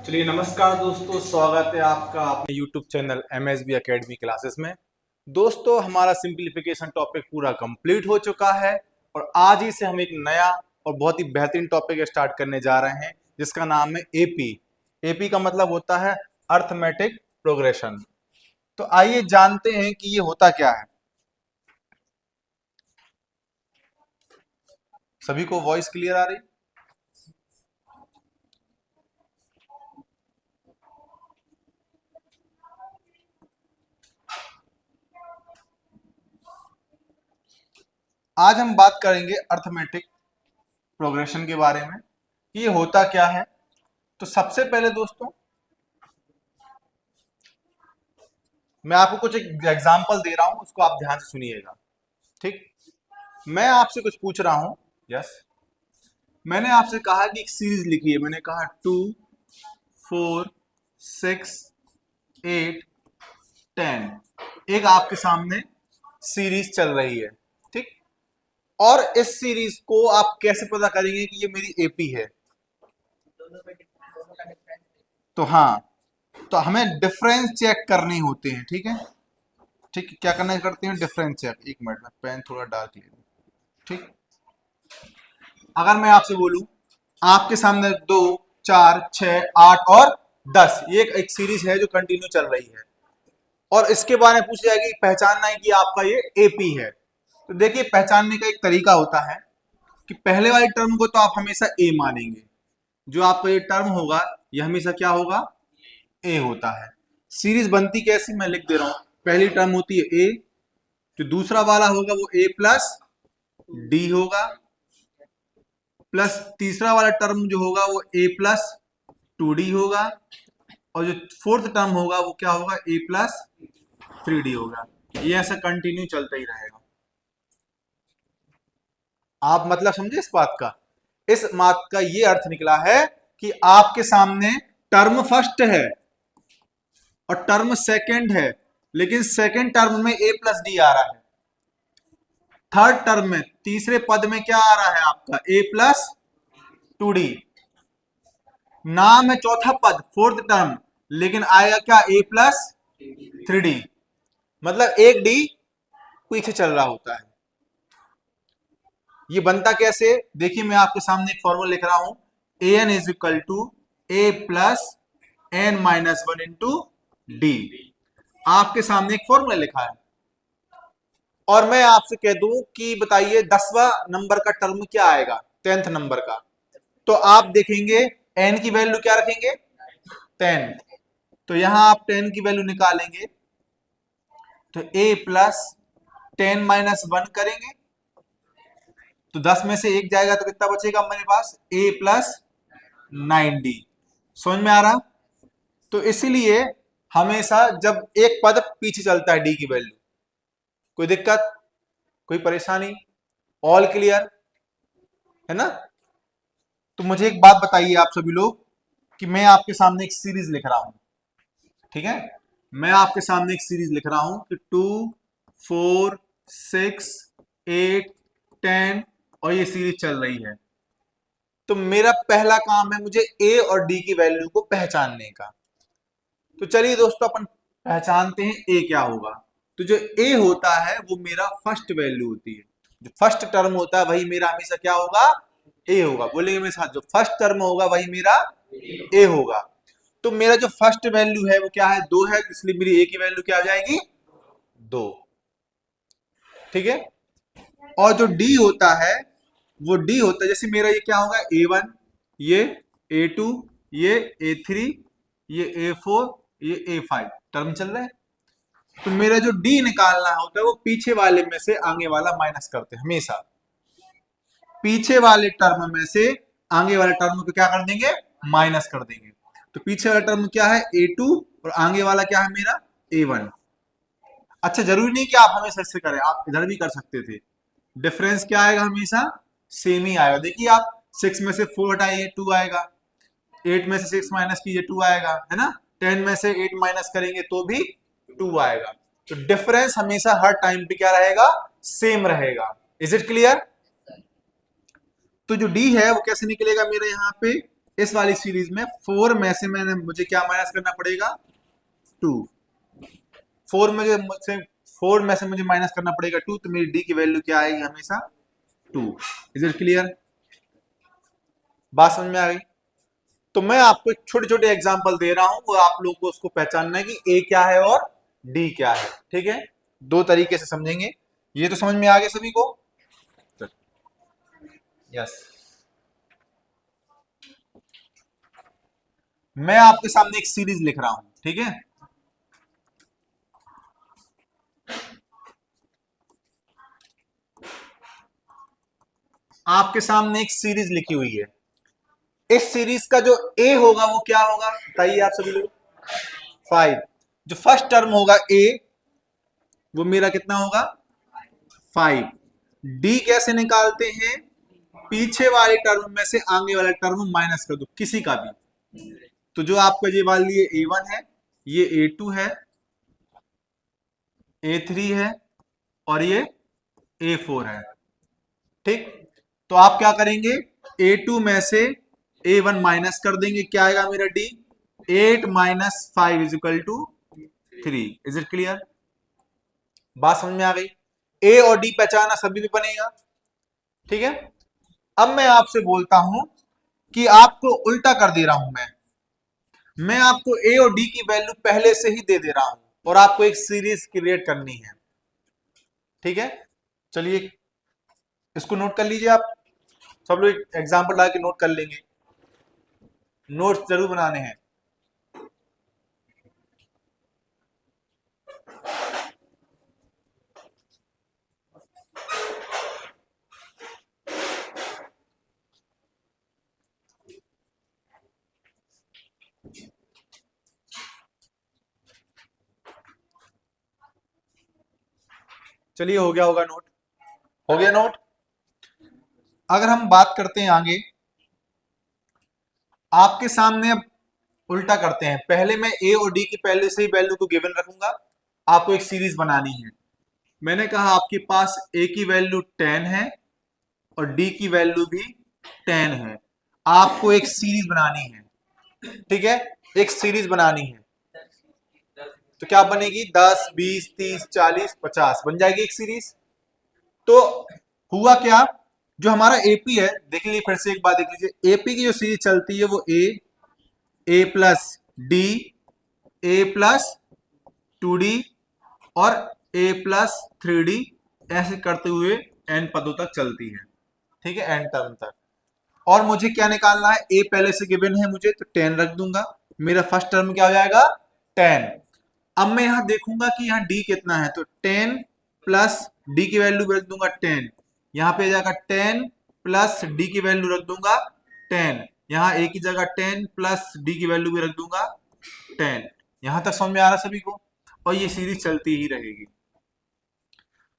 चलिए नमस्कार दोस्तों, स्वागत है आपका अपने YouTube channel MSB academy classes में। दोस्तों, हमारा सिंप्लीफिकेशन टॉपिक पूरा कंप्लीट हो चुका है और आज ही से हम एक नया और बहुत ही बेहतरीन टॉपिक स्टार्ट करने जा रहे हैं जिसका नाम है एपी। एपी का मतलब होता है अर्थमेटिक प्रोग्रेशन। तो आइए जानते हैं कि ये होता क्या है। सभी को वॉइस क्लियर आ रही? आज हम बात करेंगे अर्थमेटिक प्रोग्रेशन के बारे में कि ये होता क्या है। तो सबसे पहले दोस्तों मैं आपको कुछ एक एग्जांपल दे रहा हूं, उसको आप ध्यान से सुनिएगा। ठीक, मैं आपसे कुछ पूछ रहा हूं। यस, मैंने आपसे कहा कि एक सीरीज लिखिए। मैंने कहा 2, 4, 6, 8, 10। एक आपके सामने सीरीज चल रही है। ठीक, और इस सीरीज को आप कैसे पता करेंगे कि ये मेरी एपी है? तो हाँ, तो हमें डिफरेंस चेक करने होते हैं। ठीक है, ठीक, क्या करना करते हैं? Difference check. एक मिनट में पेन थोड़ा डार्क ले लूं। ठीक, अगर मैं आपसे बोलूं आपके सामने 2, 4, 6, 8 और 10, ये एक सीरीज है जो कंटिन्यू चल रही है और इसके बारे में पूछ जाएगी पहचानना है कि आपका ये एपी है। तो देखिए, पहचानने का एक तरीका होता है कि पहले वाली टर्म को तो आप हमेशा ए मानेंगे। जो आपका ये टर्म होगा ये हमेशा क्या होगा? ए होता है। सीरीज बनती कैसी, मैं लिख दे रहा हूं। पहली टर्म होती है ए, जो दूसरा वाला होगा वो ए प्लस डी होगा, प्लस तीसरा वाला टर्म जो होगा वो ए प्लस 2d होगा, और जो फोर्थ टर्म होगा वो क्या होगा? ए प्लस 3d होगा। ये ऐसा कंटिन्यू चलता ही रहेगा। आप मतलब समझे इस बात का? इस बात का ये अर्थ निकला है कि आपके सामने टर्म फर्स्ट है और टर्म सेकंड है, लेकिन सेकंड टर्म में ए प्लस डी आ रहा है। थर्ड टर्म में, तीसरे पद में क्या आ रहा है आपका? ए प्लस 2d। नाम है चौथा पद फोर्थ टर्म, लेकिन आएगा क्या? ए प्लस 3d। मतलब एक डी पीछे चल रहा होता है। ये बनता कैसे? देखिए, मैं आपके सामने एक फॉर्मूला लिख रहा हूं। A N is equal to A plus N minus 1 into D. आपके सामने एक फॉर्मूला लिखा है और मैं आपसे कह दूं कि बताइए 10वां नंबर का टर्म क्या आएगा? 10th नंबर का। तो आप देखेंगे एन की वैल्यू क्या रखेंगे? 10। तो यहां आप 10 की वैल्यू निकालेंगे तो ए प्लस 10 - 1 करेंगे तो 10 में से एक जाएगा तो कितना बचेगा मेरे पास? ए प्लस 9d। समझ में आ रहा? तो इसीलिए हमेशा जब एक पद पीछे चलता है डी की वैल्यू, कोई दिक्कत, कोई परेशानी? ऑल क्लियर है ना? तो मुझे एक बात बताइए आप सभी लोग कि मैं आपके सामने एक सीरीज लिख रहा हूं। ठीक है, मैं आपके सामने एक सीरीज लिख रहा हूं कि 2, 4, 6, 8, 10 और ये सीरीज चल रही है। तो मेरा पहला काम है मुझे ए और डी की वैल्यू को पहचानने का। तो चलिए दोस्तों, अपन पहचानते हैं ए क्या होगा। तो जो ए होता है वो मेरा फर्स्ट वैल्यू होती है। जो फर्स्ट टर्म होता है वही मेरा हमेशा क्या होगा? ए होगा। बोलेंगे मेरे साथ, जो फर्स्ट टर्म होगा वही मेरा ए होगा। तो मेरा जो फर्स्ट वैल्यू है वो क्या है? 2 है, इसलिए मेरी ए की वैल्यू क्या आ जाएगी? 2। ठीक है, और जो डी होता है वो डी होता है, जैसे मेरा ये क्या होगा? A1, ये A2, ये A3, ये A4, ये A5 टर्म चल रहा है। तो मेरा जो डी निकालना होता है वो पीछे वाले में से आगे वाला माइनस करते हैं। हमेशा पीछे वाले टर्म में से आगे वाले टर्म को क्या कर देंगे? माइनस कर देंगे। तो पीछे वाला टर्म क्या है? A2 और आगे वाला क्या है मेरा? A1। अच्छा, जरूरी नहीं कि आप हमेशा इससे करें, आप इधर भी कर सकते थे। डिफरेंस क्या आएगा? हमेशा सेम ही आएगा। देखिए, आप 6 में से 4 हटाइए 2 आएगा, 8 में से 6 माइनस कीजिए 2 आएगा, है ना? 10 में से 8 माइनस करेंगे तो भी 2 आएगा। तो डिफरेंस हमेशा हर टाइम पे क्या रहेगा? सेम रहेगा। Is it clear? तो जो डी है वो कैसे निकलेगा मेरे यहाँ पे? इस वाली सीरीज में 4 में से मुझे क्या माइनस करना पड़ेगा? 2। 4 में मुझसे 4 में से मुझे माइनस करना पड़ेगा 2, तो मेरी डी की वैल्यू क्या आएगी? हमेशा 2। Is it clear? बात समझ में आ गई? तो मैं आपको छोटे छोटे एग्जाम्पल दे रहा हूं, वो आप लोग को उसको पहचानना है कि ए क्या है और डी क्या है। ठीक है, दो तरीके से समझेंगे। ये तो समझ में आ गया सभी को? यस। मैं आपके सामने एक सीरीज लिख रहा हूं, ठीक है? आपके सामने एक सीरीज लिखी हुई है। इस सीरीज का जो ए होगा वो क्या होगा बताइए आप सभी लोग? 5। जो फर्स्ट टर्म होगा ए, वो मेरा कितना होगा? 5। डी कैसे निकालते हैं? पीछे वाले टर्म में से आगे वाला टर्म माइनस कर दो, किसी का भी। तो जो आपका ये वाली ये A1 है, ये A2 है, A3 है और ये A4 है। ठीक, तो आप क्या करेंगे? A2 में से A1 माइनस कर देंगे, क्या आएगा मेरा D? 8 minus 5 is equal to 3। Is it clear? बात समझ में आ गई? ए और डी पहचाना सभी में बनेगा। ठीक है, अब मैं आपसे बोलता हूं कि आपको उल्टा कर दे रहा हूं। मैं आपको ए और डी की वैल्यू पहले से ही दे रहा हूं और आपको एक सीरीज क्रिएट करनी है। ठीक है, चलिए इसको नोट कर लीजिए। आप सब लोग एग्जाम्पल डाल के नोट कर लेंगे, नोट्स जरूर बनाने हैं। चलिए हो गया होगा नोट? हो गया नोट? अगर हम बात करते हैं आगे, आपके सामने अब उल्टा करते हैं। पहले मैं ए और डी की पहले से ही वैल्यू को गिवन रखूंगा, आपको एक सीरीज बनानी है। मैंने कहा आपके पास ए की वैल्यू 10 है और डी की वैल्यू भी 10 है। आपको एक सीरीज बनानी है। ठीक है, एक सीरीज बनानी है। तो क्या बनेगी? 10, 20, 30, 40, 50 बन जाएगी एक सीरीज। तो हुआ क्या? जो हमारा एपी है, देख लीजिए फिर से एक बात देख लीजिए। एपी की जो सीरीज चलती है वो ए प्लस डी, ए प्लस 2D और ए प्लस 3D, ऐसे करते हुए एन पदों तक चलती है। ठीक है, एन टर्म तक। और मुझे क्या निकालना है? ए पहले से गिवन है मुझे, तो 10 रख दूंगा। मेरा फर्स्ट टर्म क्या हो जाएगा? 10। अब मैं यहां देखूंगा कि यहाँ डी कितना है, तो 10 प्लस डी की वैल्यू रख दूंगा 10। यहाँ पे जाएगा 10 प्लस डी की वैल्यू रख दूंगा 10। यहाँ ए की जगह 10 प्लस डी की वैल्यू भी रख दूंगा 10। यहां तक समझ में आ रहा सभी को? और ये सीरीज चलती ही रहेगी।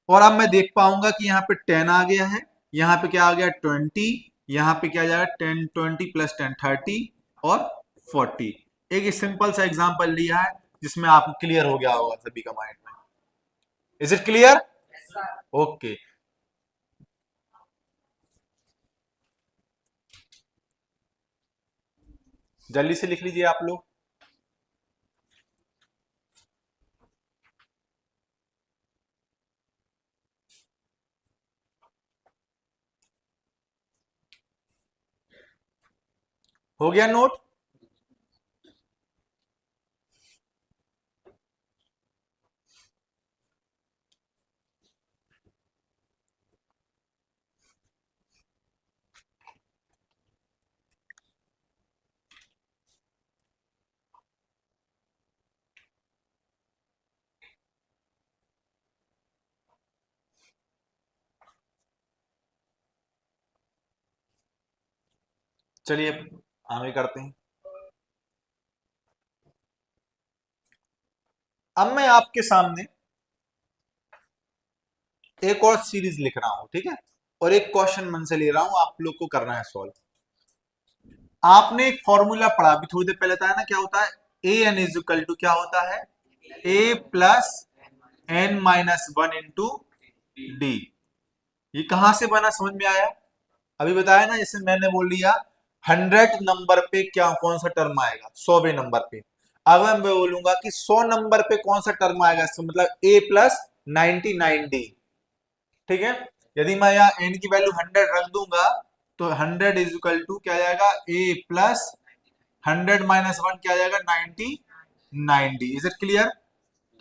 और अब मैं देख पाऊंगा कि यहाँ पे 10 आ गया है, यहाँ पे क्या आ गया? 20, यहाँ पे क्या जाएगा? 10, 20 प्लस 10, 30 और 40। एक सिंपल सा एग्जांपल लिया है जिसमें आपको क्लियर हो गया होगा सभी का माइंड में। Is it clear? ओके। जल्दी से लिख लीजिए आप लोग। हो गया नोट? चलिए अब आगे करते हैं। अब मैं आपके सामने एक और सीरीज लिख रहा हूं, ठीक है? और एक क्वेश्चन मन से ले रहा हूं, आप लोग को करना है सॉल्व। आपने एक फॉर्मूला पढ़ा अभी थोड़ी देर पहले था ना, क्या होता है? A N is equal to क्या होता है? A plus N minus 1 into D. ये कहां से बना, समझ में आया? अभी बताया ना, जैसे मैंने बोल दिया 100 नंबर पे क्या कौन सा टर्म आएगा, 100वें नंबर पे। अब मैं बोलूंगा कि 100 नंबर पे कौन सा टर्म आएगा, इसका मतलब a प्लस 99d। ठीक है, यदि मैं यहाँ n की वैल्यू 100 रख दूंगा तो 100 इज इक्वल टू क्या जाएगा, a प्लस 100 माइनस 1 क्या जाएगा, 99d। Is it clear?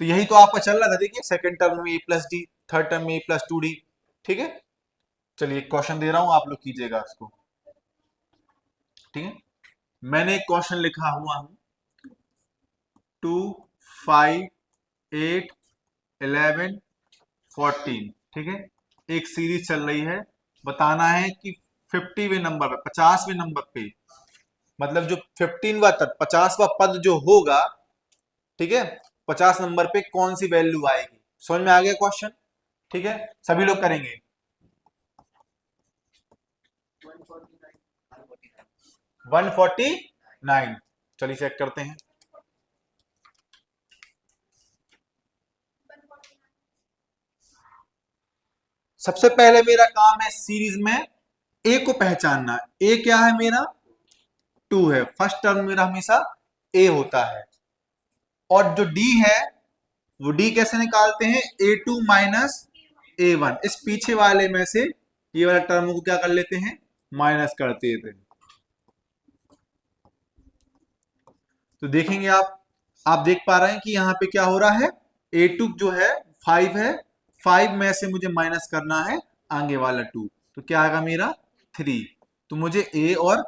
तो यही तो आपका चल रहा था, देखिए सेकंड टर्म में a plus D, third term में a प्लस 2d। ठीक है, चलिए क्वेश्चन दे रहा हूं, आप लोग कीजिएगा उसको। ठीक है, मैंने एक क्वेश्चन लिखा हुआ हूं, 2, 5, 8, 11, 14। ठीक है, एक सीरीज चल रही है, बताना है कि 50वें नंबर पे, 50वें नंबर पे, मतलब जो 15वां तक 50वां पद जो होगा, ठीक है, 50 नंबर पे कौन सी वैल्यू आएगी। समझ में आ गया क्वेश्चन? ठीक है, सभी लोग करेंगे। 149, चलिए चेक करते हैं। सबसे पहले मेरा काम है सीरीज में ए को पहचानना। ए क्या है मेरा, 2 है, फर्स्ट टर्म मेरा हमेशा ए होता है। और जो डी है वो डी कैसे निकालते हैं, A2 माइनस A1। इस पीछे वाले में से ये वाला टर्म को क्या कर लेते हैं, माइनस करते थे। तो देखेंगे आप देख पा रहे हैं कि यहाँ पे क्या हो रहा है, A2 जो है 5 है, 5 में से मुझे माइनस करना है आगे वाला 2, तो क्या आएगा मेरा 3। तो मुझे A और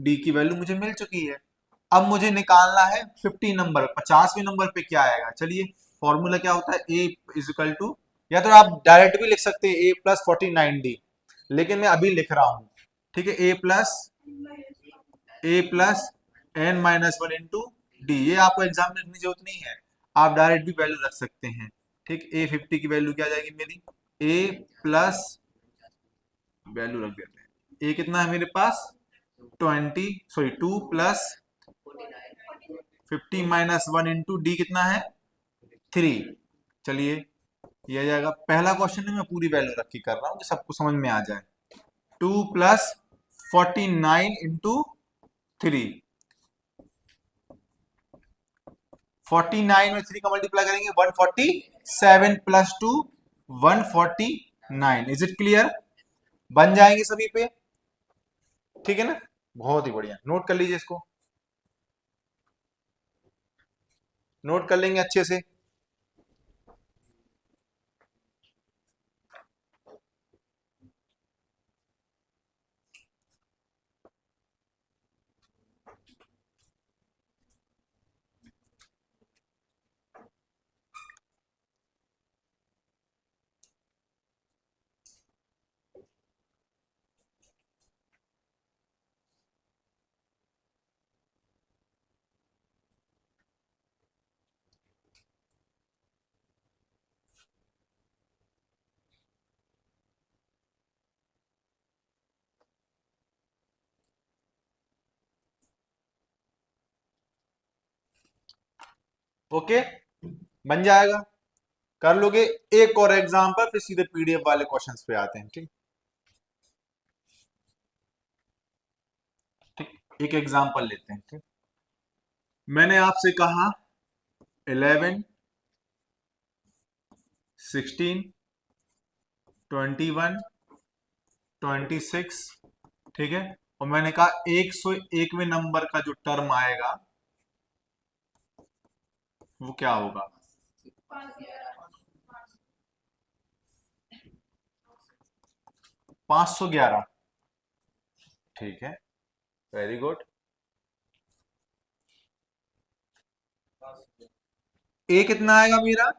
D की वैल्यू मुझे मिल चुकी है। अब मुझे निकालना है 50 नंबर, 50वें नंबर पे क्या आएगा। चलिए, फॉर्मूला क्या होता है, A इज इक्वल टू, या तो आप डायरेक्ट भी लिख सकते हैं A प्लस 49D, लेकिन मैं अभी लिख रहा हूं। ठीक है, A plus n minus 1 into D. ये आपको एग्जाम में लिखने की जरूरत नहीं है, आप डायरेक्ट भी वैल्यू रख सकते हैं। ठीक, A50 की वैल्यू क्या आ जाएगी मेरी, A प्लस, वैल्यू रख देते हैं, A कितना है मेरे पास 2 प्लस 50 माइनस 1 इंटू डी कितना है 3। चलिए, ये आ जाएगा। पहला क्वेश्चन में मैं पूरी वैल्यू रख के कर रहा हूँ कि सबको समझ में आ जाए। 2 प्लस 49 इंटू 3, 49 में 3 का मल्टीप्लाई करेंगे 147 प्लस 2 149। Is it clear? बन जाएंगे सभी पे? ठीक है ना, बहुत ही बढ़िया। नोट कर लीजिए इसको, नोट कर लेंगे अच्छे से। ओके, बन जाएगा, कर लोगे। एक और एग्जांपल, फिर सीधे पीडीएफ वाले क्वेश्चंस पे आते हैं। ठीक ठीक, एक एग्जांपल लेते हैं। ठीक, मैंने आपसे कहा 11, 16, 21, 26। ठीक है, और मैंने कहा 101वें नंबर का जो टर्म आएगा वो क्या होगा, 511। ठीक है, वेरी गुड। ए कितना आएगा मेरा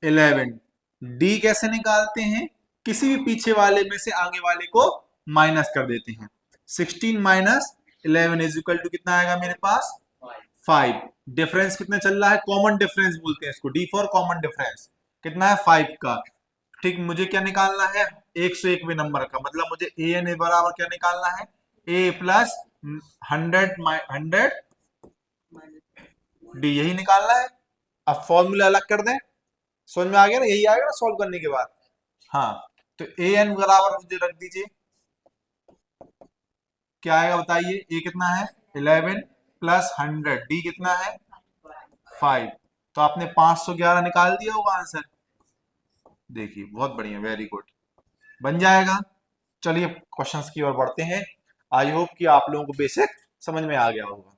11। डी कैसे निकालते हैं, किसी भी पीछे वाले में से आगे वाले को माइनस कर देते हैं। 16 माइनस 11 इज इक्वल टू कितना आएगा मेरे पास 5। डिफरेंस कितना चल रहा है, कॉमन डिफरेंस बोलते हैं इसको, डी फॉर कॉमन डिफरेंस। कितना है 5 का। ठीक, मुझे क्या निकालना है 101वें नंबर का, मतलब मुझे ए एन बराबर क्या निकालना है, ए प्लस 100 डी, यही निकालना है। अब फॉर्मूला अलग कर दें, समझ में आ गया ना, यही आएगा ना सॉल्व करने के बाद। हाँ, तो ए एन बराबर मुझे रख दीजिए क्या आएगा बताइए, ए कितना है 11 प्लस 100, डी कितना है 5। तो आपने 511 निकाल दिया होगा आंसर। देखिए बहुत बढ़िया, वेरी गुड, बन जाएगा। चलिए क्वेश्चंस की ओर बढ़ते हैं। आई होप कि आप लोगों को बेसिक समझ में आ गया होगा।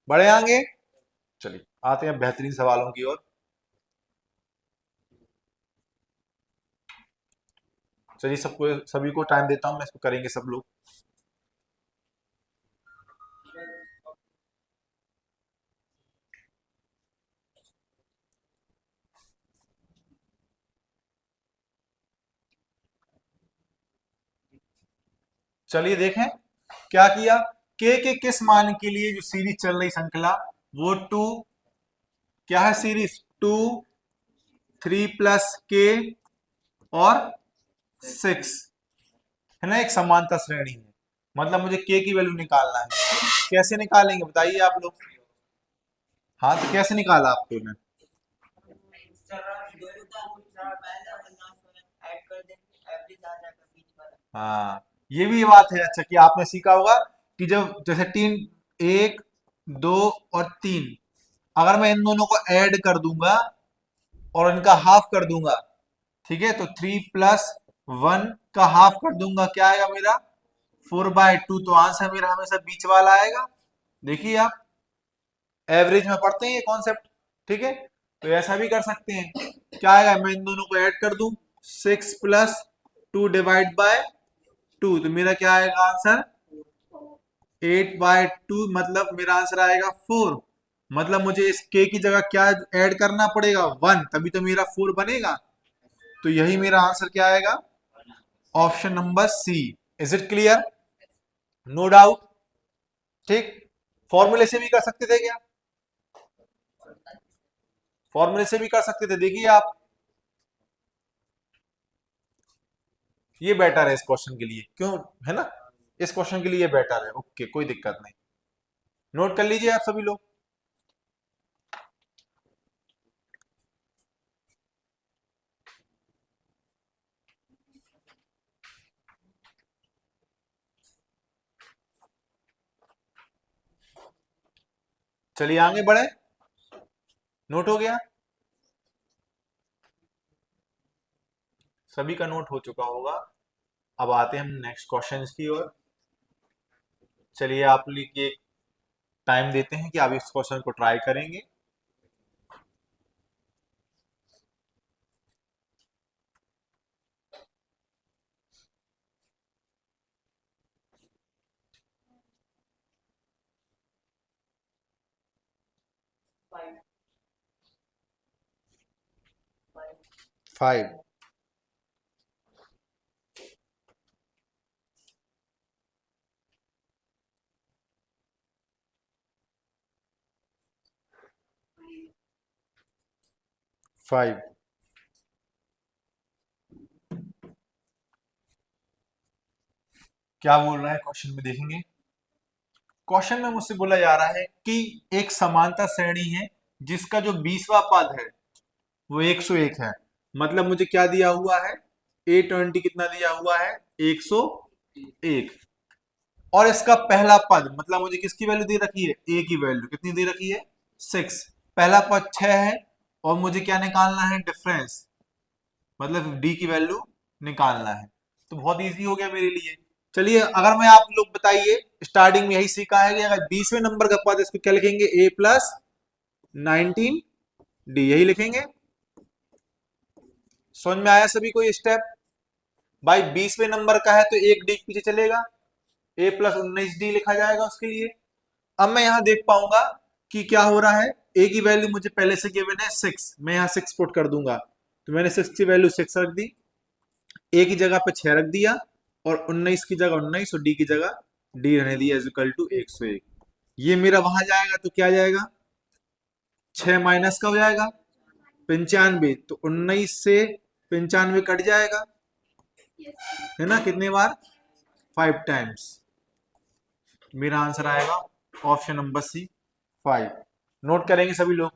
बढ़े आगे, चलिए आते हैं बेहतरीन सवालों की ओर। चलिए सबको, सभी को टाइम देता हूं मैं, इसको करेंगे सब लोग। चलिए देखें क्या किया। के किस मान के लिए जो सीरीज चल रही श्रृंखला, वो टू, क्या है सीरीज, 2 3 प्लस के और 6 है ना, एक समांतर श्रेणी है। मतलब मुझे के की वैल्यू निकालना है। कैसे निकालेंगे बताइए आप लोग। हाँ तो कैसे निकाला आपको ने। हाँ ये भी बात है, अच्छा कि आपने सीखा होगा कि जब जैसे तीन, एक, दो और तीन, अगर मैं इन दोनों को ऐड कर दूंगा और इनका हाफ कर दूंगा, ठीक है, तो 3 प्लस 1 का हाफ कर दूंगा, क्या आएगा मेरा 4/2। तो आंसर मेरा हमेशा बीच वाला आएगा। देखिए आप एवरेज में पढ़ते हैं ये कॉन्सेप्ट, ठीक है। तो ऐसा भी कर सकते हैं, क्या आएगा, मैं इन दोनों को ऐड कर दूं, 6 + 2 ÷ 2, तो मेरा क्या आएगा आंसर 8/2, मतलब मेरा आंसर आएगा 4। मतलब मुझे इस के की जगह क्या ऐड करना पड़ेगा 1, तभी तो मेरा 4 बनेगा। तो यही मेरा आंसर क्या आएगा, option number C. Is it clear, no doubt, ठीक। फॉर्मूले से भी कर सकते थे क्या, फॉर्मूले से भी कर सकते थे, देखिए आप, ये बेटर है इस क्वेश्चन के लिए, क्यों, है ना, इस क्वेश्चन के लिए बेटर है। ओके कोई दिक्कत नहीं, नोट कर लीजिए आप सभी लोग। चलिए आगे बढ़े, नोट हो गया, सभी का नोट हो चुका होगा। अब आते हैं हम नेक्स्ट क्वेश्चन की ओर। चलिए आप लोग ये टाइम देते हैं कि आप इस क्वेश्चन को ट्राई करेंगे। फाइव, 5, क्या बोल रहा है क्वेश्चन में देखेंगे। क्वेश्चन में मुझसे बोला जा रहा है कि एक समांतर श्रेणी है जिसका जो 20वां पद है वो 101 है। मतलब मुझे क्या दिया हुआ है, A20 कितना दिया हुआ है 101, और इसका पहला पद, मतलब मुझे किसकी वैल्यू दे रखी है, ए की वैल्यू कितनी दे रखी है 6, पहला पद 6 है, और मुझे क्या निकालना है डिफरेंस, मतलब डी की वैल्यू निकालना है। तो बहुत इजी हो गया मेरे लिए। चलिए अगर मैं, आप लोग बताइए, स्टार्टिंग में यही सीखा है कि अगर 20वें नंबर का पद, इसको क्या लिखेंगे, A + 19 डी, यही लिखेंगे। समझ में आया सभी को ये स्टेप। भाई 20वें नंबर का है तो एक डी पीछे चलेगा, A + 19 डी लिखा जाएगा उसके लिए। अब मैं यहां देख पाऊंगा कि क्या हो रहा है, ए की वैल्यू मुझे पहले से गिवन है 6, मैं यहां 6 पुट कर दूंगा, तो मैंने 6 की वैल्यू 6 रख दी, ए की जगह पे 6 रख दिया, और 19 की जगह 19, और डी की जगह डी रहने दिया इक्वल टू 101। ये मेरा वहां जाएगा तो क्या जाएगा, 6 माइनस का हो जाएगा 95, तो 19 से 95 कट जाएगा, है ना, कितने बार 5 टाइम्स। मेरा आंसर आएगा ऑप्शन नंबर सी 5। नोट करेंगे सभी लोग।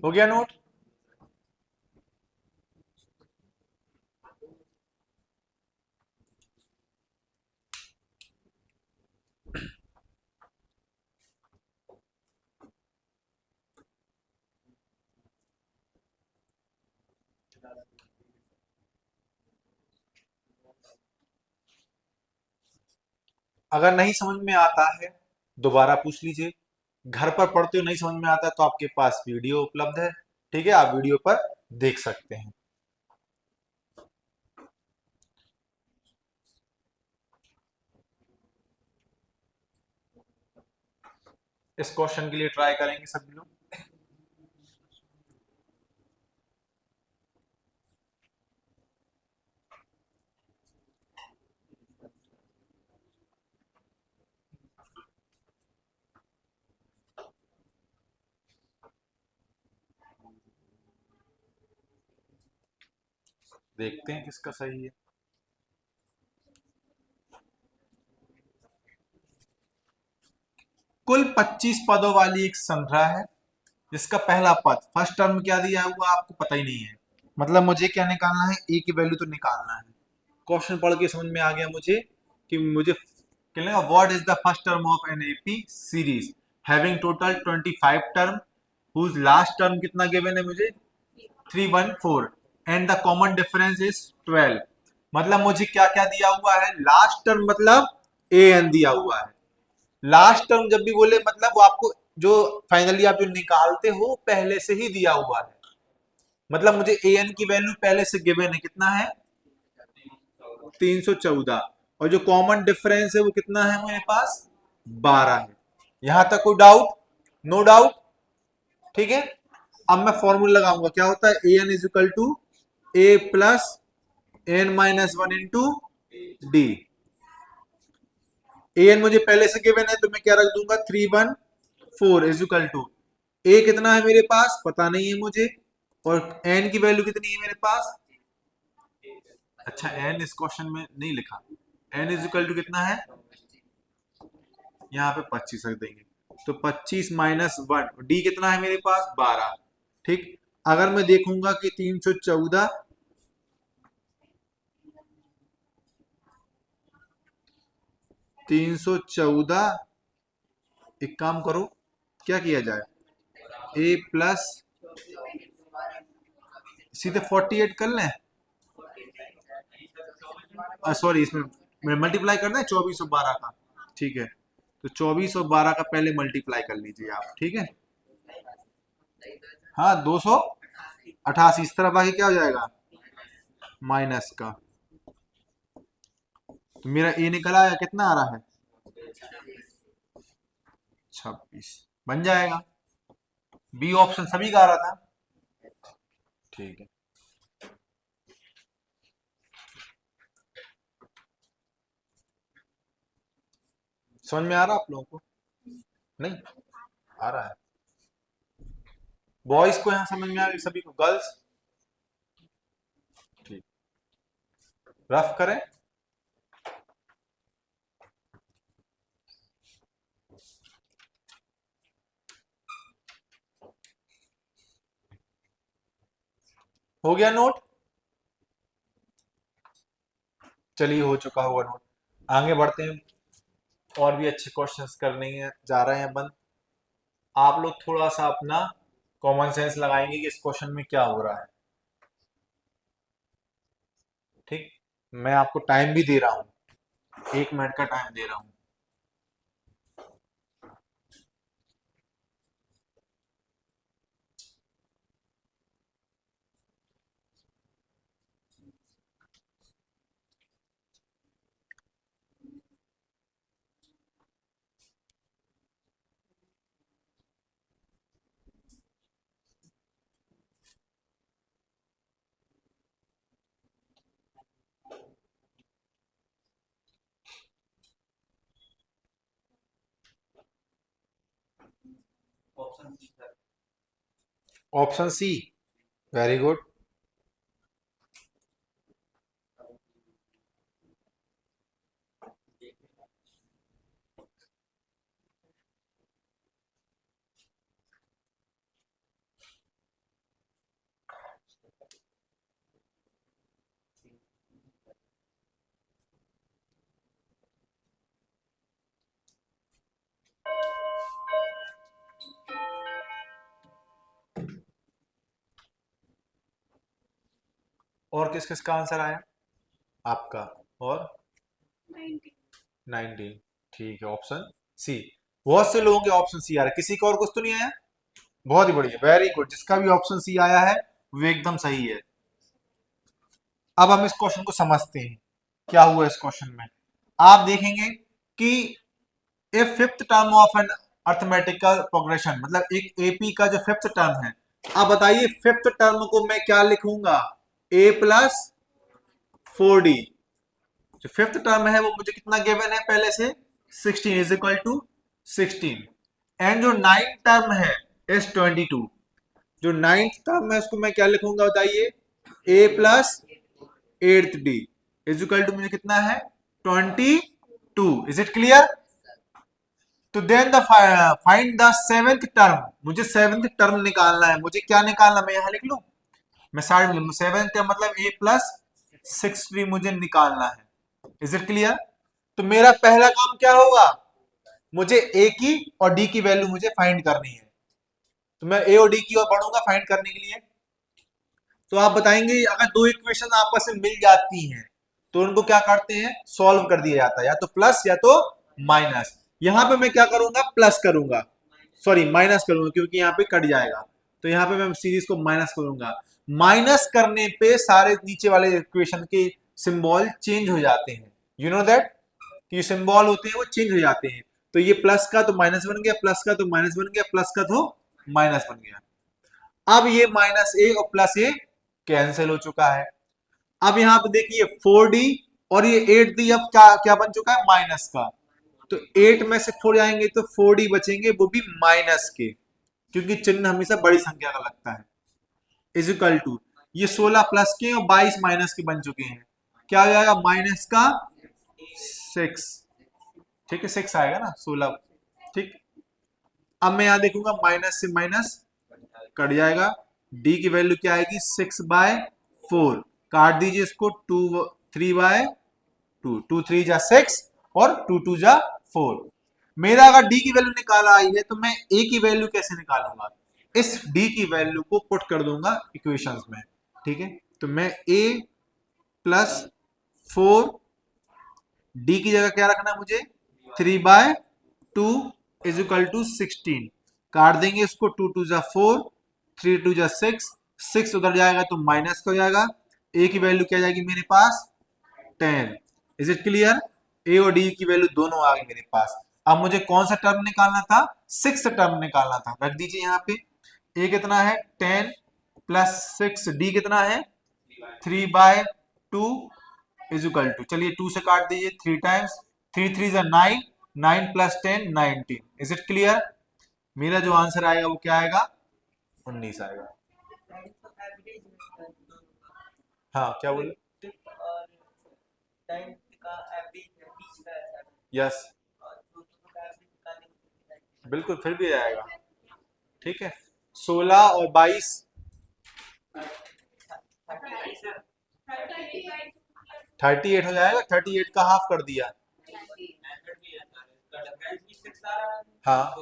हो गया नोट? अगर नहीं समझ में आता है दोबारा पूछ लीजिए। घर पर पढ़ते हो नहीं समझ में आता है तो आपके पास वीडियो उपलब्ध है, ठीक है, आप वीडियो पर देख सकते हैं। इस क्वेश्चन के लिए ट्राई करेंगे सभी लोग। देखते हैं किसका सही है। कुल 25 पदों वाली एक संख्या है जिसका पहला पद फर्स्ट टर्म क्या दिया हुआ आपको पता ही नहीं है। मतलब मुझे क्या निकालना है, ए की वैल्यू तो निकालना है। क्वेश्चन पढ़ के समझ में आ गया मुझे कि मुझे कहना what is the first term of an AP series having total 25 term whose last term कितना गिवन है मुझे 314 and the common difference is 12। मतलब मुझे क्या क्या दिया हुआ है, लास्ट टर्म मतलब ए एन दिया हुआ है। लास्ट टर्म जब भी बोले मतलब वो आपको जो फाइनली आप जो निकालते हो पहले से ही दिया हुआ है। मतलब मुझे ए एन की वैल्यू पहले से गिवन है, कितना है 314, और जो कॉमन डिफरेंस है वो कितना है मेरे पास 12 है। यहां तक कोई डाउट? नो डाउट, ठीक है। अब मैं फॉर्मूला लगाऊंगा, क्या होता है A N is equal to A plus N minus one into D. A N मुझे पहले से गिवन है तो मैं क्या रख दूंगा 314 इज इक्वल टू ए कितना है मेरे पास पता नहीं है मुझे, और एन की वैल्यू कितनी है मेरे पास। अच्छा एन इस क्वेश्चन में नहीं लिखा, एन इज इक्वल टू कितना है, यहाँ पे 25 रख देंगे तो 25 माइनस वन, डी कितना है मेरे पास 12, ठीक। अगर मैं देखूंगा कि 314 314, एक काम करो क्या किया जाए ए प्लस सीधे 48 कर लें, सॉरी इसमें मल्टीप्लाई करना है 24 और 12 का, ठीक है। तो 24 और 12 का पहले मल्टीप्लाई कर लीजिए आप, ठीक है। हाँ 288, इस तरह बाकी क्या हो जाएगा माइनस का, तो मेरा ए निकल आया कितना आ रहा है 26, बन जाएगा। बी ऑप्शन सभी का आ रहा था, ठीक है। समझ में आ रहा आप लोगों को? नहीं आ रहा है? बॉयज को यहाँ समझ में आ रही सभी को, गर्ल्स ठीक, रफ करें। हो गया नोट? चलिए हो चुका होगा नोट, आगे बढ़ते हैं। और भी अच्छे क्वेश्चंस करने जा रहे हैं अपन। आप लोग थोड़ा सा अपना कॉमन सेंस लगाएंगे कि इस क्वेश्चन में क्या हो रहा है, ठीक। मैं आपको टाइम भी दे रहा हूँ, 1 मिनट का टाइम दे रहा हूँ। Option C, very good. और किस किस का आंसर आया? आपका और 19। ठीक है, ऑप्शन सी। बहुत से लोगों के ऑप्शन सी आ रहा है, किसी का और कुछ तो नहीं आया? बहुत ही बढ़िया, वेरी गुड। जिसका भी ऑप्शन सी आया है वो एकदम सही है। अब हम इस क्वेश्चन को समझते हैं, क्या हुआ इस क्वेश्चन में। आप देखेंगे कि a fifth term of an arithmetical progression, मतलब एक एपी का जो फिफ्थ टर्म है। अब बताइए फिफ्थ टर्म को मैं क्या लिखूंगा? ए प्लस 4d। जो फिफ्थ टर्म है वो मुझे कितना गिवन है पहले से? 16 इज इक्वल टू 16। एंड जो नाइन्थ टर्म है इज 22। जो नाइन्थ टर्म है उसको मैं क्या लिखूंगा बताइए? A plus 8d is equal to मुझे कितना है? 22। Is it clear? तो then the find the seventh term. मुझे सेवेंथ टर्म निकालना है। मुझे क्या निकालना? मैं यहां लिख लू, मैं साइड में लिखूं। सेवेंथ टर्म मतलब ए प्लस 6d मुझे निकालना है। Is it clear? तो मेरा पहला काम क्या होगा? मुझे ए की और डी की वैल्यू मुझे फाइंड करनी है। तो मैं ए और डी की ओर बढ़ूंगा फाइंड करने के लिए। तो आप बताएंगे अगर दो इक्वेशन आपस में मिल जाती हैं तो उनको क्या करते हैं? सॉल्व कर दिया जाता है, या तो प्लस या तो माइनस। यहां पे मैं क्या करूंगा? प्लस करूंगा, सॉरी माइनस करूंगा, क्योंकि यहाँ पे कट जाएगा। तो यहाँ पे मैं सीरीज को माइनस करूंगा। माइनस करने पे सारे नीचे वाले इक्वेशन के सिंबल चेंज हो जाते हैं। यू नो दैट, कि सिंबल होते हैं वो चेंज हो जाते हैं। तो ये प्लस का तो माइनस बन गया, प्लस का तो माइनस बन गया, प्लस का तो माइनस बन गया। अब ये माइनस ए और प्लस ए कैंसिल हो चुका है। अब यहां पे देखिए 4d और ये 8d अब क्या क्या बन चुका है? माइनस का। तो 8 में से 4 जाएंगे तो 4d बचेंगे, वो भी माइनस के, क्योंकि चिन्ह हमेशा बड़ी संख्या का लगता है। इज इक्वल टू ये 16 प्लस के और 22 माइनस के बन चुके हैं। क्या हो जाएगा? माइनस का 6। ठीक है, 6 आएगा ना, 16। ठीक। अब मैं यहां देखूंगा माइनस से माइनस कट जाएगा। डी की वैल्यू क्या आएगी? 6/4। काट दीजिए इसको। 3/2, 2 3 जा 6 और 2 2 जा 4। मेरा अगर डी की वैल्यू निकाल आई है तो मैं ए की वैल्यू कैसे निकालूंगा? इस डी की वैल्यू को पुट कर दूंगा इक्वेशंस में। ठीक है, तो मैं ए प्लस 4, डी की जगह क्या रखना है मुझे? 3/2 इज इक्वल टू 16। काट देंगे इसको। 2 2 जा 4, 3 2 जा 6, 6 उधर जाएगा तो माइनस हो जाएगा। ए की वैल्यू क्या जाएगी मेरे पास? 10। Is it clear? ए और डी की वैल्यू दोनों आ गई मेरे पास। अब मुझे कौन सा टर्म निकालना था? 6 टर्म निकालना था। रख दीजिए यहाँ पे। ए कितना है? 10 प्लस 6। डी कितना है? 3/2 इज इक्वल टू, चलिए 2 से काट दीजिए। 3 टाइम्स 3 3 जा 9, 9 प्लस 10 19। Is it clear? मेरा जो आंसर आएगा वो क्या आएगा? 19 आएगा। हाँ, क्या बोले? यस, बिल्कुल फिर भी आएगा। ठीक है, 16 और 22, 38 हो जाएगा। 38 का हाफ कर दिया। हाँ,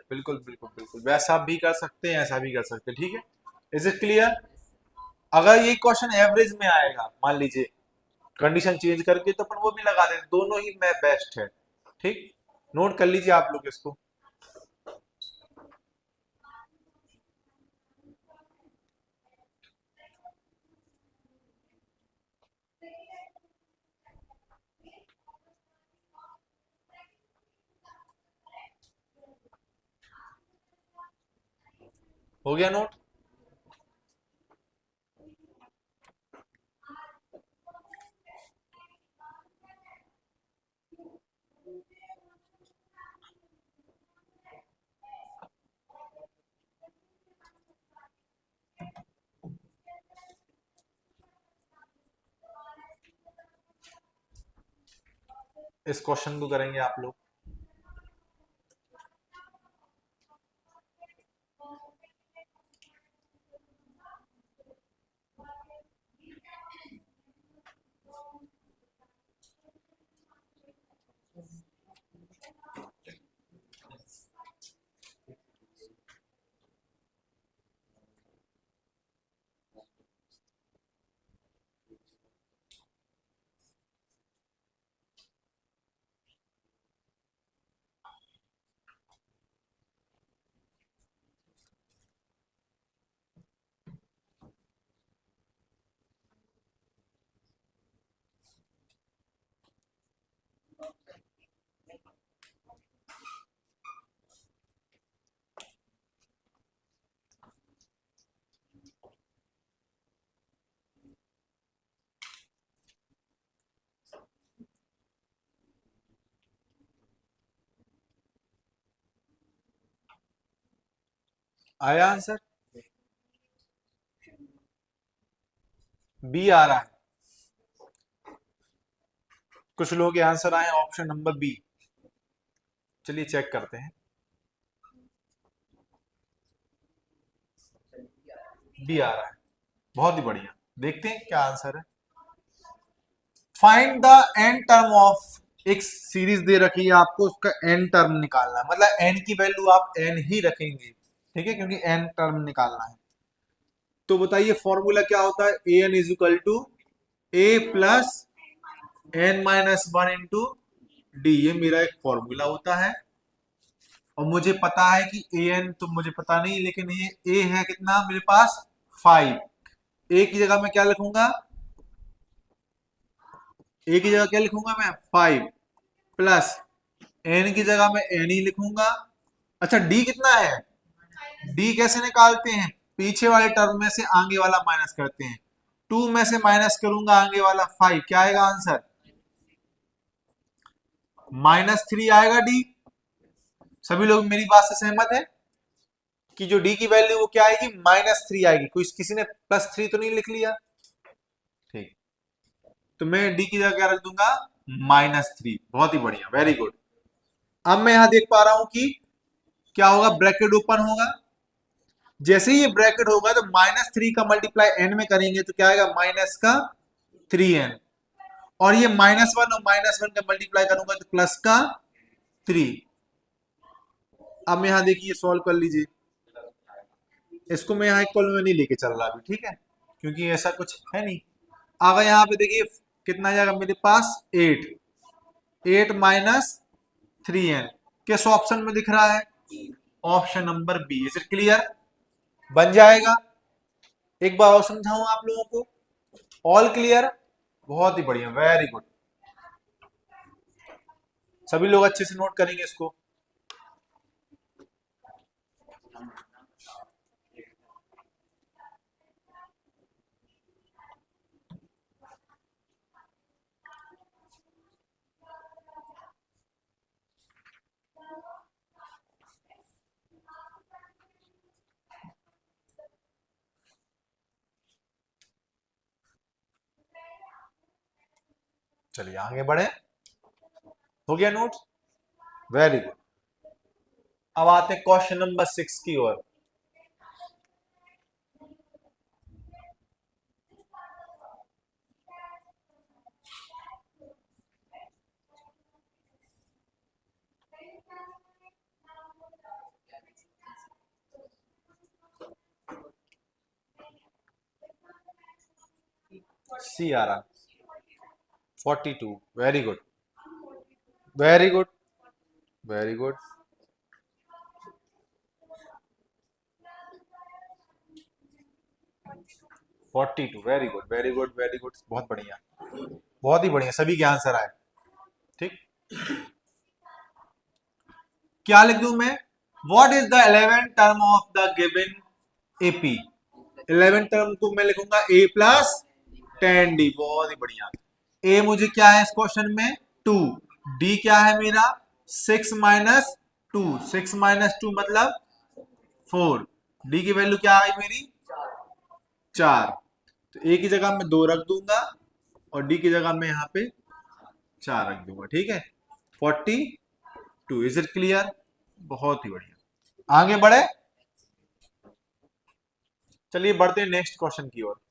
बिल्कुल बिल्कुल बिल्कुल, वैसा भी कर सकते हैं, ऐसा भी कर सकते हैं। ठीक है, इज इट क्लियर? अगर ये क्वेश्चन एवरेज में आएगा, मान लीजिए कंडीशन चेंज करके, तो अपन वो भी लगा दें। दोनों ही में बेस्ट है। ठीक, नोट कर लीजिए आप लोग इसको। हो गया नोट? इस क्वेश्चन को करेंगे आप लोग। आया आंसर? बी आ रहा है। कुछ लोग के आंसर आए ऑप्शन नंबर बी। चलिए चेक करते हैं। बी आ रहा है, बहुत ही बढ़िया। देखते हैं क्या आंसर है। Find the n term of, एक सीरीज दे रखी है आपको, उसका एन टर्म निकालना है, मतलब एन की वैल्यू आप एन ही रखेंगे, ठीक है, क्योंकि एन टर्म निकालना है। तो बताइए फॉर्मूला क्या होता है? A N is equal to A plus N minus one into D, ये मेरा एक फॉर्मूला होता है। और मुझे पता है कि ए एन तो मुझे पता नहीं, लेकिन ये ए है कितना मेरे पास? 5। ए की जगह मैं क्या लिखूंगा? ए की जगह क्या लिखूंगा मैं? 5 प्लस एन की जगह मैं एन ही लिखूंगा। अच्छा डी कितना है? डी कैसे निकालते हैं? पीछे वाले टर्म में से आगे वाला माइनस करते हैं। 2 में से माइनस करूंगा आगे वाला 5, क्या आएगा आंसर? -3 आएगा डी। सभी लोग मेरी बात से सहमत है कि जो डी की वैल्यू वो क्या आएगी? -3 आएगी। कोई किसी ने +3 तो नहीं लिख लिया? ठीक, तो मैं डी की जगह क्या रख दूंगा? -3। बहुत ही बढ़िया, वेरी गुड। अब मैं यहां देख पा रहा हूं कि क्या होगा? ब्रैकेट ओपन होगा। जैसे ही ये ब्रैकेट होगा तो -3 का मल्टीप्लाई एन में करेंगे तो क्या आएगा? माइनस का 3n। और ये -1 और -1 का मल्टीप्लाई करूंगा तो प्लस का 3। अब यहां देखिए, सॉल्व कर लीजिए इसको। मैं यहाँ इक्वल में नहीं लेके चल रहा अभी, ठीक है, क्योंकि ऐसा कुछ है नहीं। अगर यहाँ पे देखिए कितना आ जाएगा मेरे पास? 8 माइनस 3n किस ऑप्शन में दिख रहा है? Option number B. Is it clear? बन जाएगा। एक बार और समझाऊं आप लोगों को। All clear? बहुत ही बढ़िया, वेरी गुड। सभी लोग अच्छे से नोट करेंगे इसको। चलिए आगे बढ़े। हो गया नोट? Very good. अब आते हैं क्वेश्चन नंबर 6 की ओर। सी आ रहा, 42। Very good, very good, very good. 42, very good, very good, very good, बहुत बढ़िया, बहुत ही बढ़िया। सभी के आंसर आए, ठीक। क्या लिख दूं मैं? What is the 11th term of the given AP? 11th term को मैं लिखूंगा ए प्लस 10d। बहुत ही बढ़िया। ए मुझे क्या है इस क्वेश्चन में? 2। डी क्या है मेरा? 6 माइनस 2। 6 माइनस 2 मतलब 4। डी की वैल्यू क्या आई मेरी? 4। तो ए की जगह मैं 2 रख दूंगा और डी की जगह मैं यहाँ पे 4 रख दूंगा, ठीक है। 42। Is it clear? बहुत ही बढ़िया। आगे बढ़े। चलिए बढ़ते हैं नेक्स्ट क्वेश्चन की ओर।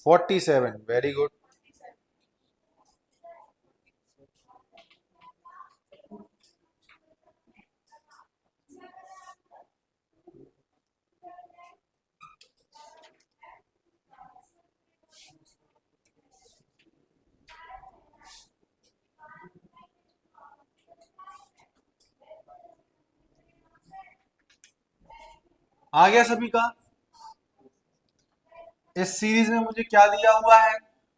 Forty seven, very good. आ गया सभी का? इस सीरीज में मुझे क्या दिया हुआ है?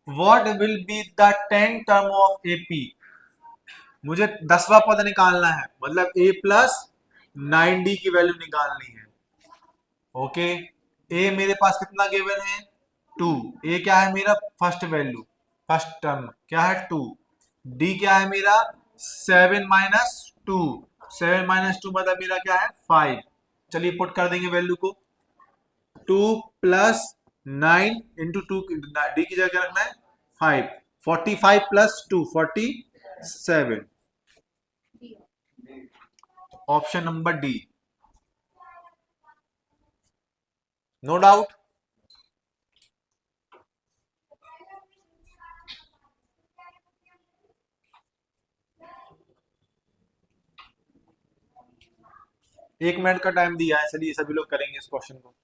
What will be the 10th term of AP? मुझे 10वां पद निकालना है, मतलब ए प्लस 9D की वैल्यू निकालनी है। ओके, ए मेरे पास कितना गिवन है, 2। ए क्या है मेरा फर्स्ट वैल्यू, फर्स्ट टर्म क्या है 2। डी क्या है मेरा 7 - 2, 7 - 2 मतलब मेरा क्या है 5। चलिए पुट कर देंगे वैल्यू को, 2 + 9 × 2, डी की जगह क्या रखना है 5, 45 + 2 47, option number D, no doubt. एक मिनट का टाइम दिया है, चलिए सभी लोग करेंगे इस क्वेश्चन को।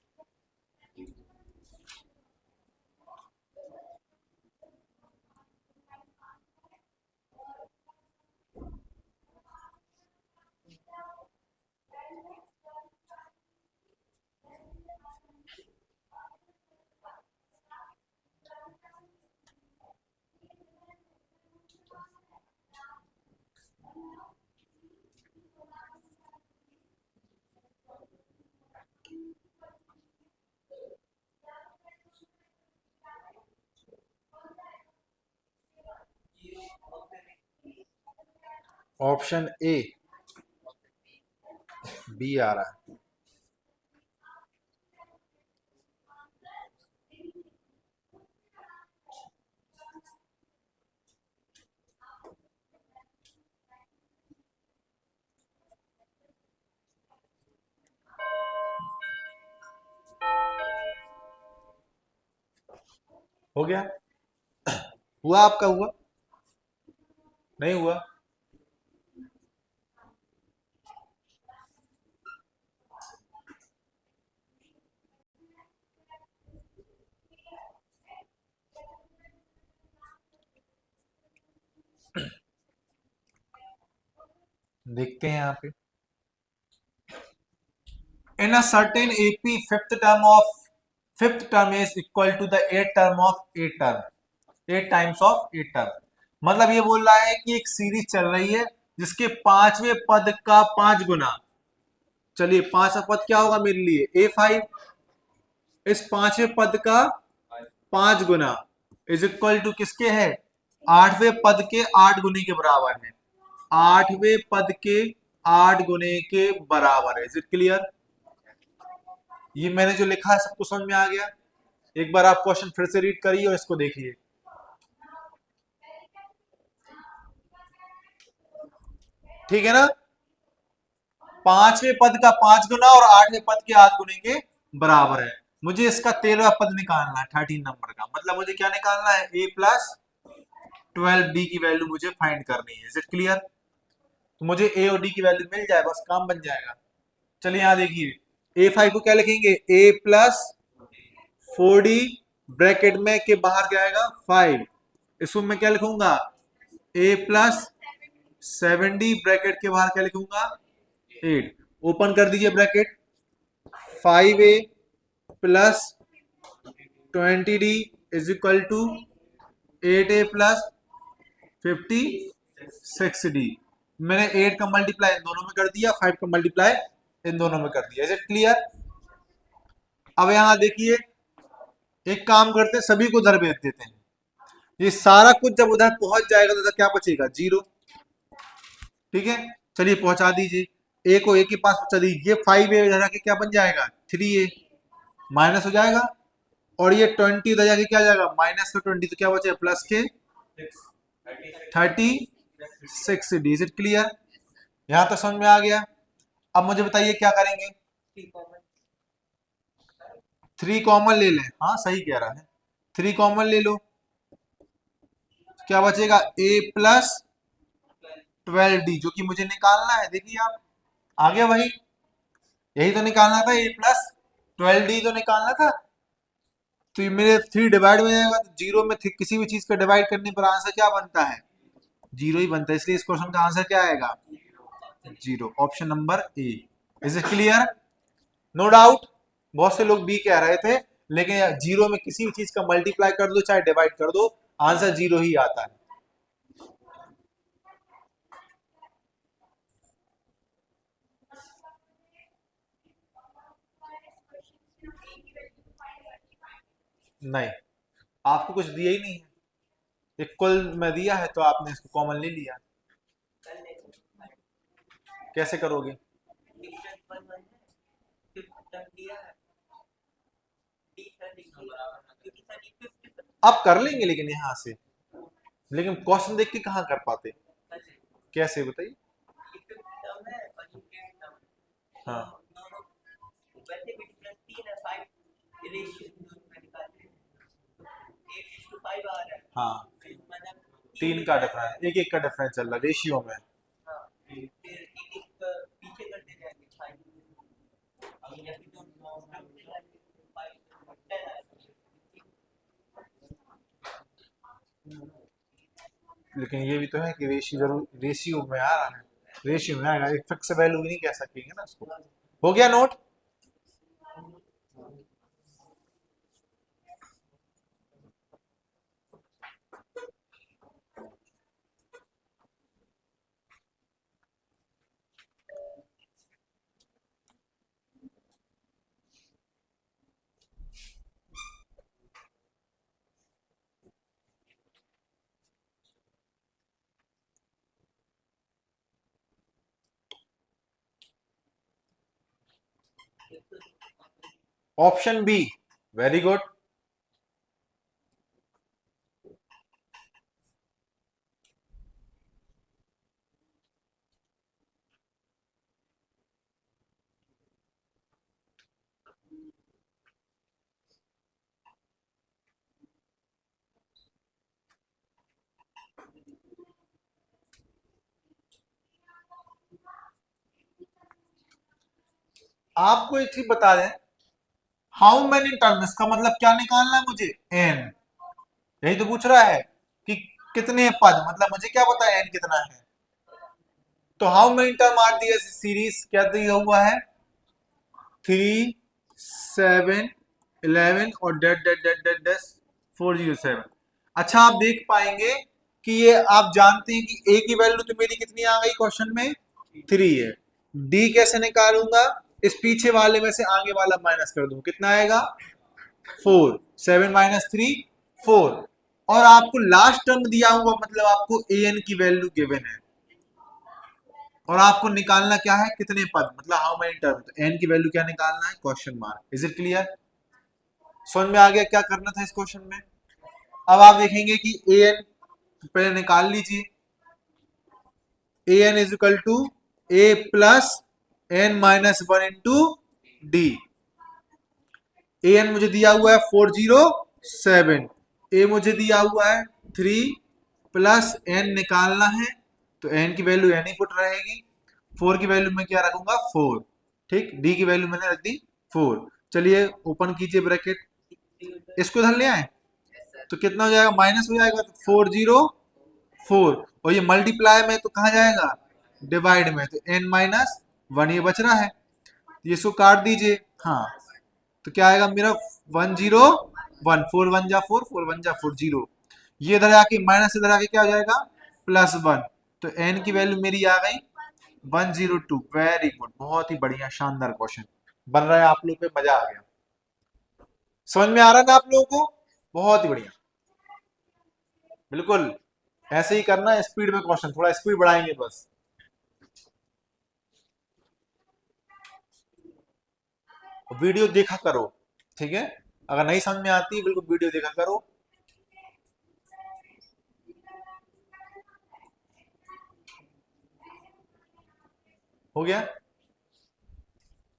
ऑप्शन ए बी आ रहा है। हो गया, हुआ आपका, हुआ नहीं हुआ? देखते हैं यहाँ पे, in a certain AP fifth term is equal to the eight term of eight term, 8 times of 8 term. मतलब ये बोल रहा है कि एक सीरीज चल रही है जिसके पांचवें पद का 5 गुना। चलिए पांचवा पद क्या होगा मेरे लिए A5, इस पांचवें पद का 5 गुना इज इक्वल टू किसके है, आठवें पद के 8 गुने के बराबर है, आठवें पद के 8 गुने के बराबर है। Is it clear? ये मैंने जो लिखा है सबको समझ में आ गया? एक बार आप क्वेश्चन फिर से रीड करिए और इसको देखिए, ठीक है ना? पांचवें पद का 5 गुना और आठवें पद के 8 गुने के बराबर है। मुझे इसका 13वां पद निकालना है, 13 नंबर का, मतलब मुझे क्या निकालना है, A + 12D की वैल्यू मुझे फाइंड करनी है। Is it clear? तो मुझे ए और डी की वैल्यू मिल जाए बस काम बन जाएगा। चलिए यहां देखिए, A5 को क्या लिखेंगे, A + 4D ब्रैकेट में के बाहर क्या आएगा 5, इसको मैं क्या लिखूंगा A + 7D ब्रैकेट के बाहर क्या लिखूंगा 8, ओपन कर दीजिए bracket, 5A + 20D is equal to 8A + 56D। मैंने 8 का मल्टीप्लाई इन दोनों में कर दिया, 5 का मल्टीप्लाई इन दोनों में कर दिया। Is it clear? अब यहां देखिए, एक काम करते हैं, सभी को उधर भेज देते हैं, ये सारा कुछ जब उधर पहुंच जाएगा तो उधर क्या बचेगा 0। ठीक है, चलिए पहुंचा दीजिए, ए को ए के पास पहुंचा दीजिए, ये 5A इधर आके क्या बन जाएगा 3A, माइनस हो जाएगा, और ये 20 इधर जाके क्या जाएगा -20, तो क्या बचेगा प्लस के 36D। Is it clear? यहां तक समझ में आ गया? अब मुझे बताइए क्या करेंगे, 3 कॉमन ले लें, हाँ सही कह रहा है, 3 कॉमन ले लो, क्या बचेगा A + 12D, जो कि मुझे निकालना है। देखिए आप, आ गया वही, यही तो निकालना था, A + 12D तो निकालना था। तो ये मेरे 3 डिवाइड हो जाएगा, तो 0 में किसी भी चीज का डिवाइड करने पर आंसर क्या बनता है 0 ही बनता है, इसलिए इस क्वेश्चन का आंसर क्या आएगा 0, option number A. Is it clear? No doubt. बहुत से लोग बी कह रहे थे, लेकिन 0 में किसी भी चीज का मल्टीप्लाई कर दो चाहे डिवाइड कर दो, आंसर 0 ही आता है। नहीं, आपको कुछ दिया ही नहीं है। इक्वल में दिया है तो आपने इसको कॉमन ले लिया। कैसे करोगे? आप कर लेंगे लेकिन यहाँ से, लेकिन क्वेश्चन देख के कहाँ कर पाते? कैसे बताइए? हाँ हाँ, 3 का डिफरेंस, एक एक का डिफरेंस चल रहा है रेशियो में। लेकिन ये भी तो है कि रेशियो जरूर रेशियो में आ रहा है, रेशियो में आएगा, एक फिक्स वैल्यू नहीं कह सकेंगे ना उसको। हो गया note? Option B, very good. आपको एक चीज बता दें, हाउ मेनी टर्म्स का मतलब क्या निकालना है मुझे? एन। यही तो पूछ रहा है कि कितने पद, मतलब मुझे क्या पता है एन कितना है। तो how many term are the series, क्या दिया हुआ है? 3, 7, 11 और dot dot dot dot dot 407। अच्छा, आप देख पाएंगे कि ये आप जानते हैं कि ए की वैल्यू तो मेरी कितनी आ गई क्वेश्चन में? 3 है। डी कैसे निकालूंगा? इस पीछे वाले में से आगे वाला माइनस कर दूं, कितना आएगा? 4। 7 माइनस 3, 4। और आपको लास्ट टर्म दिया हुआ, मतलब आपको ए एन की वैल्यू गिवन है, और आपको निकालना क्या है? कितने पद, मतलब हाउ मेनी टर्म। तो एन की वैल्यू क्या निकालना है? Question mark. Is it clear? समझ में आ गया क्या करना था इस क्वेश्चन में? अब आप देखेंगे कि ए एन पहले निकाल लीजिए। A N is equal to A plus N minus one into D. A N मुझे दिया हुआ है 407, ए मुझे दिया हुआ है 3, प्लस एन निकालना है तो एन की वैल्यू एन ही पुट रहेगी। 4 की वैल्यू में क्या रखूंगा? 4। ठीक, डी की वैल्यू मैंने रख दी 4। चलिए ओपन कीजिए ब्रैकेट, इसको इधर ले आए तो कितना हो जाएगा? माइनस हो जाएगा, तो 404। और ये मल्टीप्लाई में तो कहाँ जाएगा? डिवाइड में, तो एन माइनस वन ये बच रहा है, ये इसको काट दीजिए। हाँ, तो क्या आएगा मेरा? 101। 4 1 जा 4, 4 1 जा 4, 0। ये इधर आके माइनस, इधर आके क्या हो जाएगा? +1। तो एन की वैल्यू मेरी आ गई 102। वेरी गुड, बहुत ही बढ़िया, शानदार क्वेश्चन बन रहा है आप लोग पे, मजा आ गया। समझ में आ रहा है ना आप लोगों को? बहुत ही बढ़िया, बिल्कुल ऐसे ही करना, स्पीड में क्वेश्चन, थोड़ा स्पीड बढ़ाएंगे बस। वीडियो देखा करो, ठीक है? अगर नहीं समझ में आती बिल्कुल वीडियो देखा करो। हो गया?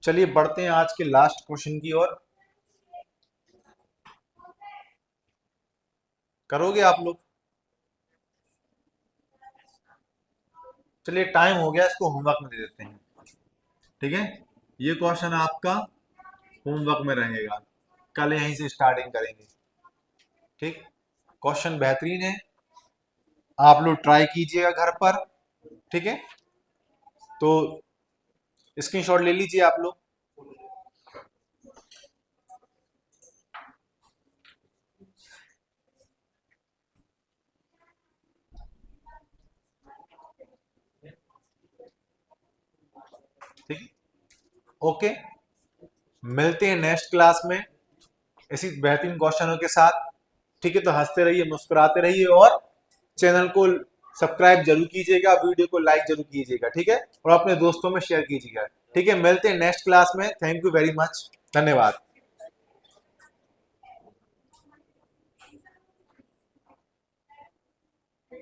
चलिए बढ़ते हैं आज के लास्ट क्वेश्चन की ओर। करोगे आप लोग? चलिए टाइम हो गया, इसको होमवर्क में दे देते हैं, ठीक है? ये क्वेश्चन आपका होमवर्क में रहेगा, कल यहीं से स्टार्टिंग करेंगे। ठीक, क्वेश्चन बेहतरीन है, आप लोग ट्राई कीजिएगा घर पर, ठीक है? तो स्क्रीनशॉट ले लीजिए आप लोग। ठीक है, ओके, मिलते हैं नेक्स्ट क्लास में। ऐसी बेहतरीन क्वेश्चनों के साथ। ठीक है, तो हंसते रहिए, मुस्कुराते रहिए और चैनल को सब्सक्राइब जरूर कीजिएगा, वीडियो को लाइक जरूर कीजिएगा। ठीक है, और अपने दोस्तों में शेयर कीजिएगा। ठीक है, मिलते हैं नेक्स्ट क्लास में। थैंक यू वेरी मच, धन्यवाद।